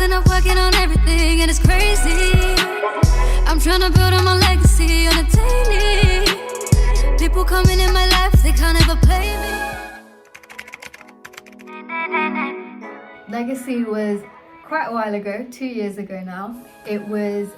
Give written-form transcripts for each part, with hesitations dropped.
been up working on everything and it's crazy. I'm trying to build on my legacy on a daily. People coming in my life, they can't ever play me. Legacy was quite a while ago, 2 years ago now. It was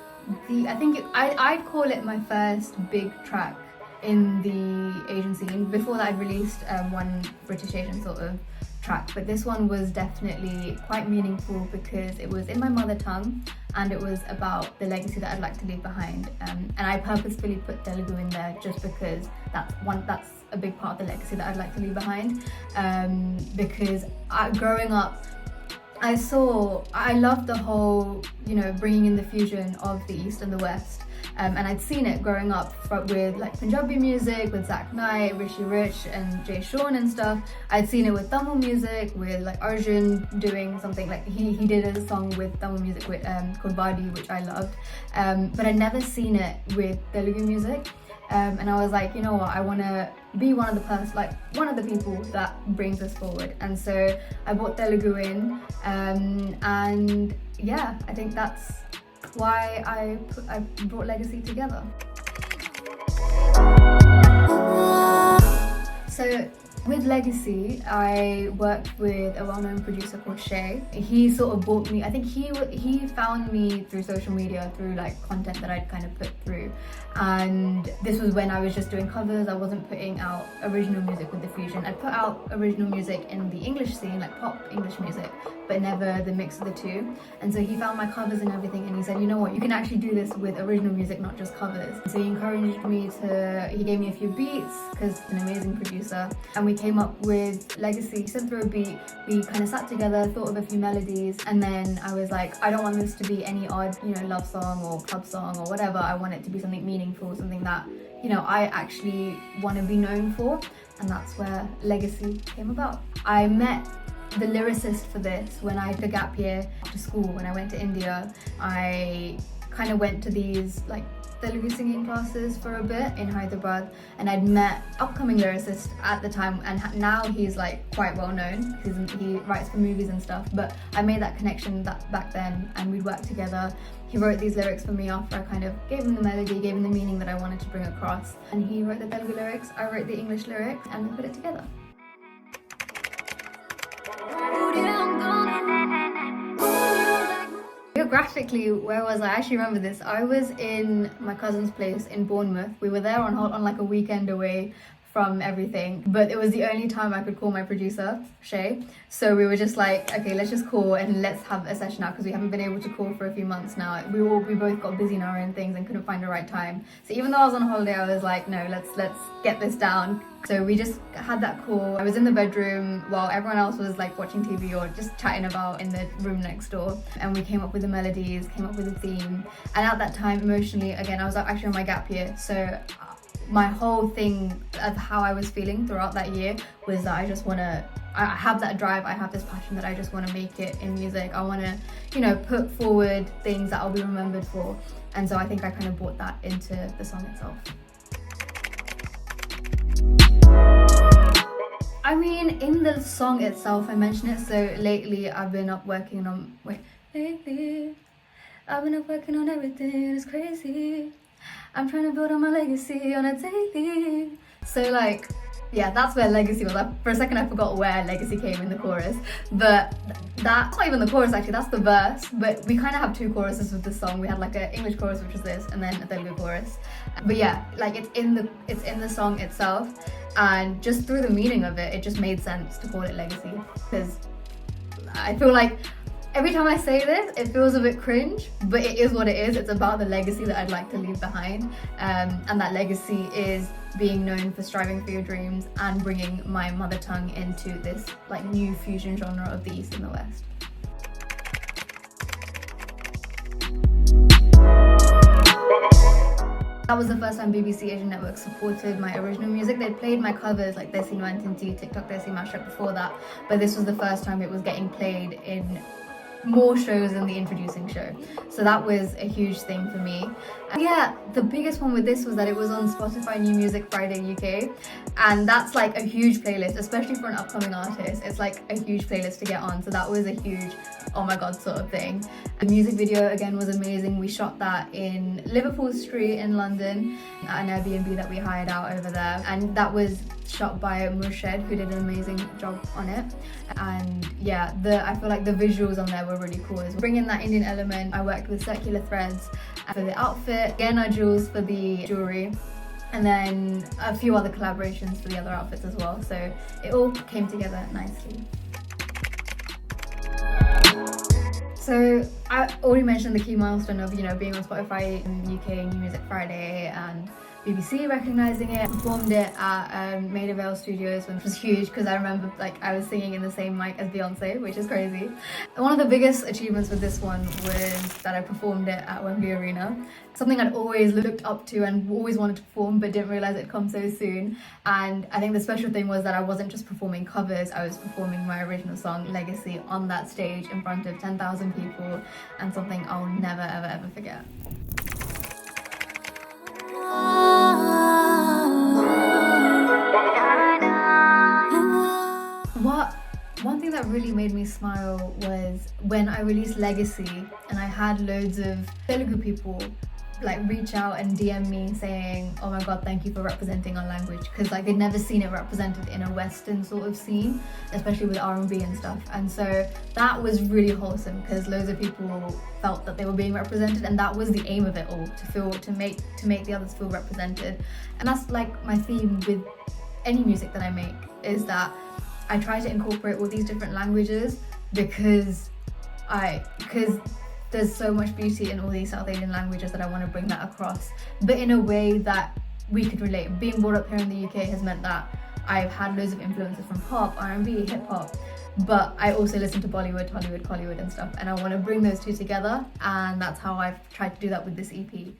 I'd call it my first big track in the Asian scene. Before that I'd released one British Asian sort of track, but this one was definitely quite meaningful because it was in my mother tongue and it was about the legacy that I'd like to leave behind, and I purposefully put Telugu in there just because that's a big part of the legacy that I'd like to leave behind, because growing up I loved the whole, bringing in the fusion of the East and the West. And I'd seen it growing up with like Punjabi music, with Zach Knight, Rishi Rich and Jay Sean and stuff. I'd seen it with Tamil music, with like Arjun doing something like he did a song with Tamil music with called Vadi, which I loved. But I'd never seen it with Telugu music. And I was like, you know what, I want to be one of the people that brings us forward. And so I brought Telugu in, and yeah, I think that's why I brought Legacy together. So with Legacy, I worked with a well-known producer called Shay. He sort of brought me, I think he found me through social media, through like content that I'd kind of put through. And this was when I was just doing covers. I wasn't putting out original music with the fusion. I'd put out original music in the English scene, like pop English music, but never the mix of the two. And so he found my covers and everything, and he said, you know what, you can actually do this with original music, not just covers. So he encouraged me he gave me a few beats, because he's an amazing producer, and we came up with Legacy. He sent through a beat, we kind of sat together, thought of a few melodies, and then I was like, I don't want this to be any odd, love song or club song or whatever. I want it to be something meaningful, something that, I actually want to be known for, and that's where Legacy came about. I met the lyricist for this when I took a gap year after school. When I went to India, I kind of went to these like Telugu singing classes for a bit in Hyderabad, and I'd met upcoming lyricist at the time, and now he's like quite well known. He writes for movies and stuff, but I made that connection back then, and we'd worked together. He wrote these lyrics for me after I kind of gave him the melody, gave him the meaning that I wanted to bring across, and he wrote the Telugu lyrics, I wrote the English lyrics, and we put it together. Geographically, where was I? actually remember this. I was in my cousin's place in Bournemouth. We were there on like a weekend away from everything, but it was the only time I could call my producer, Shay. So we were just like, okay, let's just call and let's have a session now, because we haven't been able to call for a few months now. We both got busy in our own things and couldn't find the right time. So even though I was on holiday, I was like, no, let's get this down. So we just had that call. I was in the bedroom while everyone else was like watching TV or just chatting about in the room next door, and we came up with the melodies, came up with the theme. And at that time, emotionally, again, I was actually on my gap year, so my whole thing of how I was feeling throughout that year was that I have that drive, I have this passion that I just want to make it in music. I want to, put forward things that I'll be remembered for. And so I think I kind of brought that into the song itself. I mean, in the song itself, I mentioned it, so lately I've been up working on everything, it's crazy. I'm trying to build on my legacy on a daily. So like, yeah, that's where Legacy was. For a second I forgot where Legacy came in the chorus, but that's not even the chorus actually, that's the verse. But we kind of have two choruses with this song. We had like an English chorus, which was this, and then a Telugu chorus. But yeah, like it's in the song itself, and just through the meaning of it, it just made sense to call it Legacy, because I feel like every time I say this, it feels a bit cringe, but it is what it is. It's about the legacy that I'd like to leave behind. And that legacy is being known for striving for your dreams and bringing my mother tongue into this like new fusion genre of the East and the West. That was the first time BBC Asian Network supported my original music. They'd played my covers like Desi No Antinti, TikTok Desi Mashup before that, but this was the first time it was getting played in more shows than the introducing show. So that was a huge thing for me. And yeah, the biggest one with this was that it was on Spotify New Music Friday UK, and that's like a huge playlist, especially for an upcoming artist. It's like a huge playlist to get on, so that was a huge oh my god sort of thing. The music video again was amazing. We shot that in Liverpool Street in London at an Airbnb that we hired out over there, and that was shot by Murshid, who did an amazing job on it. And yeah, I feel like the visuals on there were really cool. Bringing that Indian element, I worked with circular threads for the outfit, Gena jewels for the jewelry, and then a few other collaborations for the other outfits as well. So it all came together nicely. So I already mentioned the key milestone of, being on Spotify in UK New Music Friday and BBC recognising it. Performed it at Maida Vale Studios, which was huge because I remember I was singing in the same mic as Beyonce, which is crazy. And one of the biggest achievements with this one was that I performed it at Wembley Arena. Something I'd always looked up to and always wanted to perform, but didn't realise it'd come so soon. And I think the special thing was that I wasn't just performing covers, I was performing my original song, Legacy, on that stage in front of 10,000 people, and something I'll never ever ever forget. One thing that really made me smile was when I released Legacy, and I had loads of Telugu people reach out and DM me saying, oh my god, thank you for representing our language, because they'd never seen it represented in a Western sort of scene, especially with R&B and stuff. And so that was really wholesome, because loads of people felt that they were being represented, and that was the aim of it all, to make the others feel represented. And that's my theme with any music that I make, is that I try to incorporate all these different languages because there's so much beauty in all these South Asian languages that I want to bring that across, but in a way that we could relate. Being brought up here in the UK has meant that I've had loads of influences from pop, R&B, hip hop, but I also listen to Bollywood, Hollywood, Collywood and stuff, and I want to bring those two together, and that's how I've tried to do that with this EP.